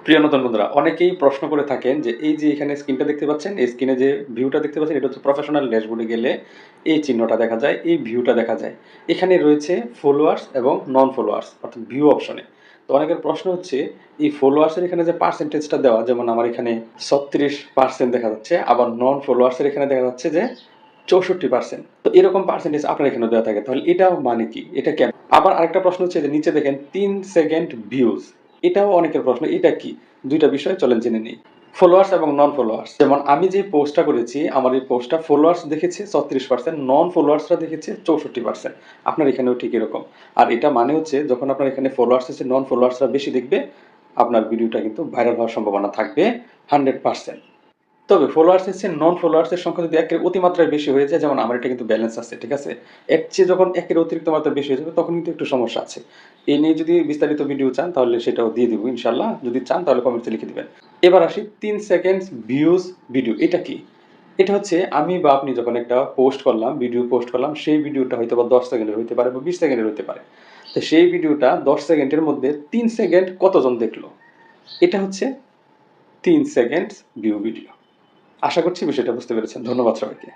প্রিয় নতুন বন্ধুরা, অনেকেই প্রশ্ন করে থাকেন যে এই যে এখানে স্ক্রিনটা দেখতে পাচ্ছেন, এই স্ক্রিনে যে ভিউটা দেখতে পাচ্ছেন এটা হচ্ছে প্রফেশনাল ড্যাশবোর্ডে গেলে এই চিহ্নটা দেখা যায়, এই ভিউটা দেখা যায়। এখানে রয়েছে ফলোয়ার্স এবং নন ফলোয়ার্স অর্থাৎ ভিউ অপশনে। তো অনেকের প্রশ্ন হচ্ছে এই ফলোয়ার্সের এখানে যে পার্সেন্টেজটা দেওয়া, যেমন আমার এখানে 36% দেখা যাচ্ছে, আবার নন ফলোয়ার্সের এখানে দেখা যাচ্ছে যে 64%। তো এরকম পার্সেন্টেজ আপনার এখানে দেওয়া থাকে, তাহলে এটা মানে কি, এটা কেন? আবার আরেকটা প্রশ্ন হচ্ছে যে নিচে দেখেন 3 সেকেন্ড ভিউজ, এটাও অনেকের প্রশ্ন, এটা কি? দুইটা বিষয় চলেন জেনে নিই। ফলোয়ার্স এবং নন ফলোয়ার্স, যেমন আমি যে পোস্টটা করেছি আমার এই পোস্টটা ফলোয়ার্স দেখেছে 36%, নন ফলোয়ার্সরা দেখেছে 64%। আপনার এখানেও ঠিক এরকম। আর এটা মানে হচ্ছে যখন আপনার এখানে ফলোয়ার্স আছে, নন ফলোয়ার্সরা বেশি দেখবে, আপনার ভিডিওটা কিন্তু ভাইরাল হওয়ার সম্ভাবনা থাকবে 100%। তবে ফলোয়ার্স এর নন ফলোয়ার্সের সংখ্যা যদি একের অতিমাত্রায় বেশি হয়ে যায়, যেমন আমার এটা কিন্তু ব্যালেন্স আছে, ঠিক আছে, এর চেয়ে যখন একের অতিরিক্ত মাত্রা বেশি হয়ে যাবে তখন কিন্তু একটু সমস্যা আছে। এই নিয়ে যদি বিস্তারিত ভিডিও চান তাহলে সেটাও দিয়ে দিব ইনশাল্লাহ, যদি চান তাহলে কমেন্টসে লিখে দিবেন। এবার আসি 3 সেকেন্ড ভিউজ ভিডিও, এটা কি? এটা হচ্ছে আমি বা আপনি যখন একটা পোস্ট করলাম, ভিডিও পোস্ট করলাম, সেই ভিডিওটা হয়তো বা 10 সেকেন্ডের হতে পারে বা 20 সেকেন্ডের হতে পারে। তো সেই ভিডিওটা 10 সেকেন্ডের মধ্যে 3 সেকেন্ড কতজন দেখলো, এটা হচ্ছে 3 সেকেন্ড ভিউ ভিডিও। আশা করছি বিষয়টা বুঝতে পেরেছেন। ধন্যবাদ সবাইকে।